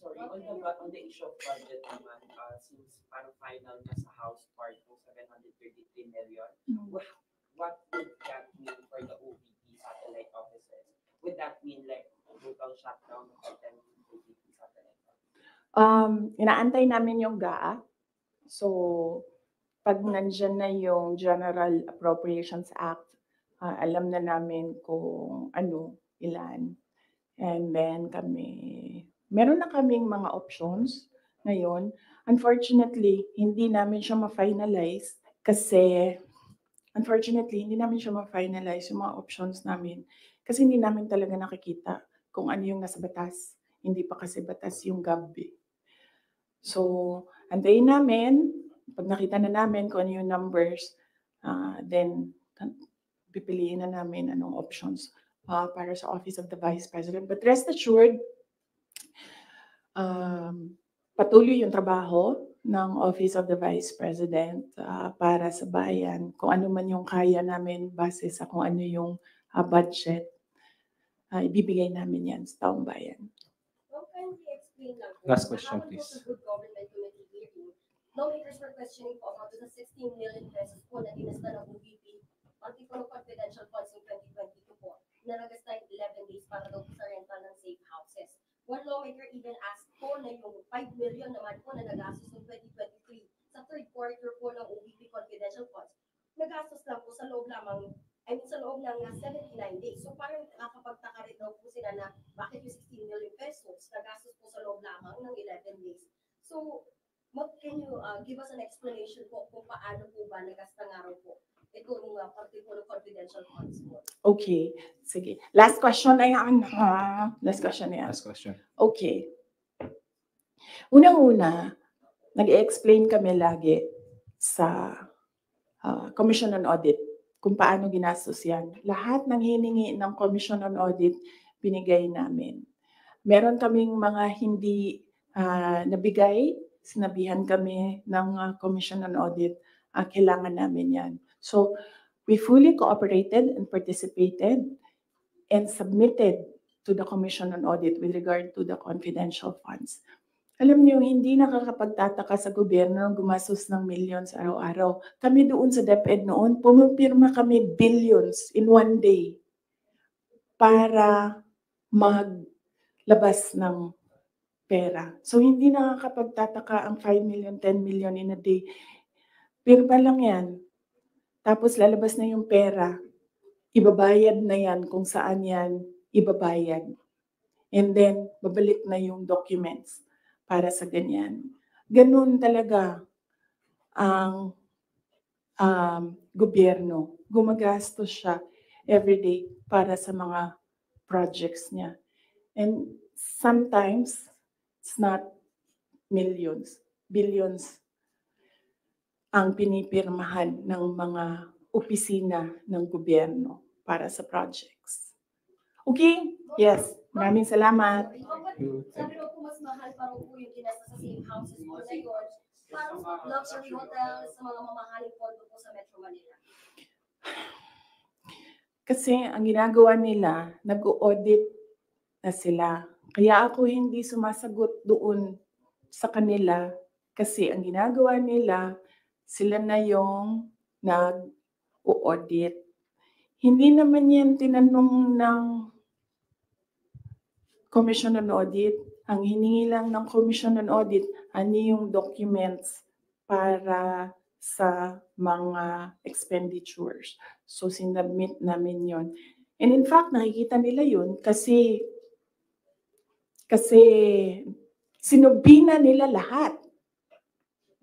Sorry, on the issue of budget naman, since parang final na sa House part ng 733 million, what would that mean for the OVP satellite offices? Would that mean like total shutdown of the 10 OVP satellite offices? Inaantay namin yung GAA. So, pag nandyan na yung General Appropriations Act, alam na namin kung ano, ilan. And then meron na kaming mga options ngayon. Unfortunately, hindi namin siya ma-finalize kasi yung mga options namin kasi hindi namin talaga nakikita kung ano yung nasa batas. Hindi pa kasi batas yung GAB. So, antayin namin, pag nakita na namin kung ano yung numbers, then pipiliin na namin anong options para sa Office of the Vice President. But rest assured, patuloy yung trabaho ng Office of the Vice President para sa bayan. Kung ano man yung kaya namin base sa kung ano yung budget, ibibigay namin yan sa taong bayan. Last question, please. Good government committee hearing. Lawmakers were questioning po about the 16 million pesos po na dinasta ng OVP, pati po ng confidential funds in 2022 po, na nagasta 11 days para daw sa rental ng safe houses. One lawmaker even asked po na yung 5 million naman po na nagastos ng 2023 sa third quarter po ng OVP confidential funds, nagastos lang po sa loob lamang, sa loob ng 79 days. So parang nakakapagtaka rin daw po sila na bakit yung 16 million pesos nagastos po sa loob lamang ng 11 days. So, can you give us an explanation po kung paano po ba nagasta nga raw po itong parte po ng confidential funds po? Okay, sige. Last question na yan. Last question na yan. Last question. Okay. Unang-una, nag-explain kami lagi sa Commission on Audit kung paano ginastos yan. Lahat ng hiningi ng Commission on Audit, binigay namin. Meron kaming mga hindi nabigay, sinabihan kami ng Commission on Audit, kailangan namin yan. So, we fully cooperated and participated and submitted to the Commission on Audit with regard to the confidential funds. Alam niyo, hindi nakakapagtataka sa gobyerno ng gumastos ng millions araw-araw. Kami doon sa DepEd noon, pumipirma kami billions in one day para maglabas ng pera. So, hindi nakakapagtataka ang 5 million, 10 million in a day. Pirma lang yan. Tapos lalabas na yung pera. Ibabayad na yan kung saan yan ibabayad. And then, babalik na yung documents para sa ganyan. Ganun talaga ang gobyerno. Gumagastos siya everyday para sa mga projects niya. And sometimes, it's not millions, billions ang pinipirmahan ng mga opisina ng gobyerno para sa projects. Okay? Yes. Maraming salamat. Sabi mo po mas mahal parang po yung ginasta sa safe houses po na yun. Parang luxury hotels sa mga mamahaling condo po sa Metro Manila. Kasi ang ginagawa nila, nag-audit na sila. Kaya ako hindi sumasagot doon sa kanila kasi ang ginagawa nila, sila na yung nag-audit. Hindi naman yan tinanong ng Commission on Audit. Ang hiningi lang ng Commission on Audit, ano yung documents para sa mga expenditures. So, sinubmit namin yon. And in fact, nakikita nila yun kasi sinubina nila lahat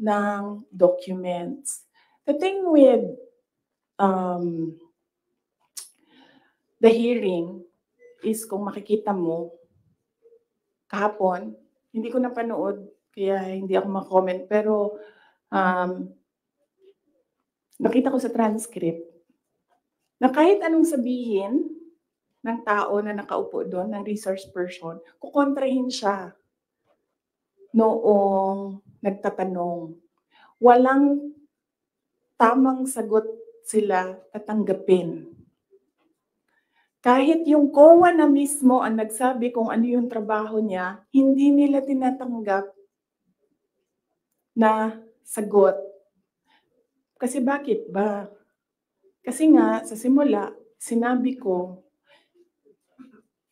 ng documents. The thing with the hearing is kung makikita mo, kahapon, hindi ko napanood, kaya hindi ako mag-comment, pero nakita ko sa transcript na kahit anong sabihin ng tao na nakaupo doon, ng resource person, kukontrahin siya noong nagtatanong. Walang tamang sagot sila tatanggapin. Kahit yung COA na mismo ang nagsabi kung ano yung trabaho niya, hindi nila tinatanggap na sagot. Kasi bakit ba? Kasi nga, sa simula, sinabi ko,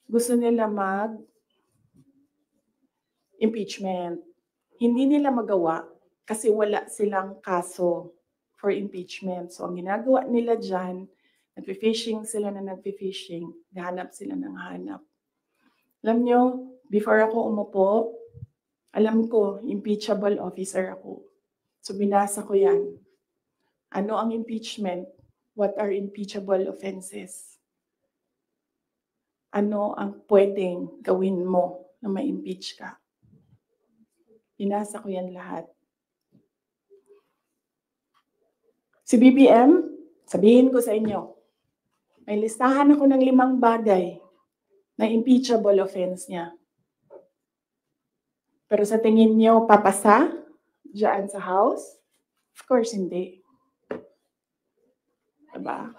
gusto nila mag-impeachment. Hindi nila magawa kasi wala silang kaso for impeachment. So, ang ginagawa nila dyan, nagpi-fishing sila na nagpi-fishing, hanap sila ng hanap. Alam nyo, before ako umupo, alam ko, impeachable officer ako. So, binasa ko yan. Ano ang impeachment? What are impeachable offenses? Ano ang pwedeng gawin mo na ma-impeach ka? Binasa ko yan lahat. Si BBM, sabihin ko sa inyo, may listahan ako ng 5 bagay na impeachable offense niya. Pero sa tingin niyo, papasa dyan sa House? Of course, hindi. Diba?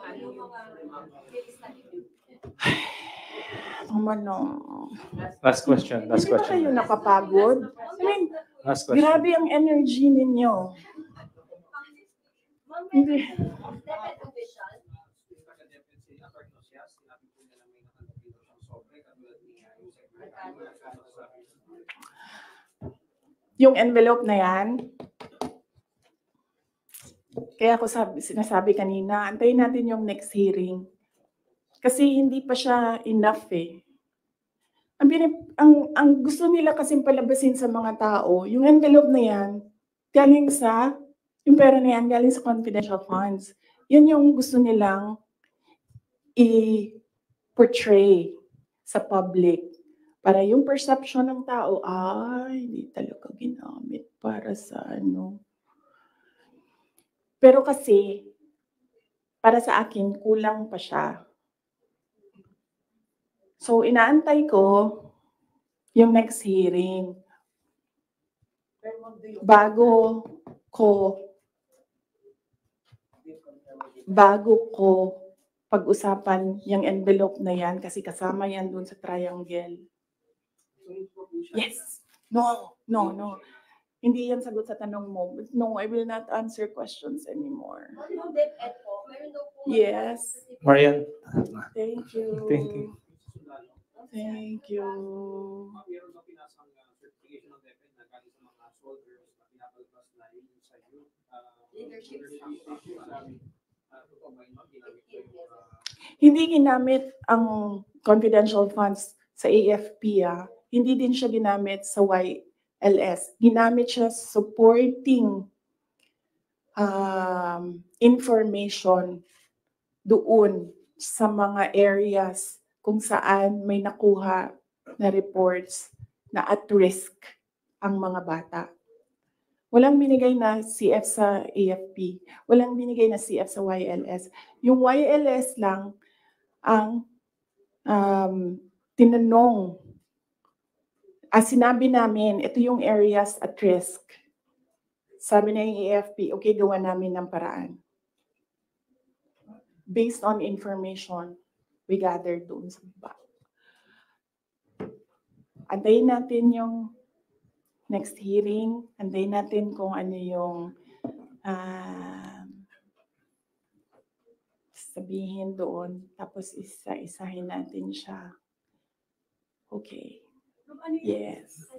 Last question. Hindi ba kayo nakapagod? I mean, Last question. grabe ang energy ninyo. Hindi. Yung envelope na yan, kaya ako sinasabi kanina, antayin natin yung next hearing. Kasi hindi pa siya enough eh. Ang gusto nila kasing palabasin sa mga tao, yung envelope na yan, yung pera na yan, galing sa confidential funds. Yan yung gusto nilang i-portray sa public. Para yung perception ng tao, hindi talaga ginamit para sa ano. Pero kasi, para sa akin, kulang pa siya. So, inaantay ko yung next hearing. Bago ko pag-usapan yung envelope na yan, kasi kasama yan dun sa triangle. Yes. No. Hindi yan sagot sa tanong mo. No, I will not answer questions anymore. Yes. Marian. Thank you. Thank you. Thank you. Meron ba pinasang certification ng DepEd na galing sa mga soldiers na pinapalabas na yun sa youth leadership Hindi ginamit ang confidential funds sa AFP. Hindi din siya ginamit sa YLS. Ginamit siya supporting information doon sa mga areas kung saan may nakuha na reports na at risk ang mga bata. Walang binigay na CF sa AFP. Walang binigay na CF sa YLS. Yung YLS lang ang tinanong. Sinabi namin, ito yung areas at risk. Sabi na yung AFP, okay, gawa namin ng paraan. Based on information we gathered doon sa baba. Antayin natin yung next hearing. Antayin natin kung ano yung sabihin doon. Tapos isa-isahin natin siya. Okay. Yes.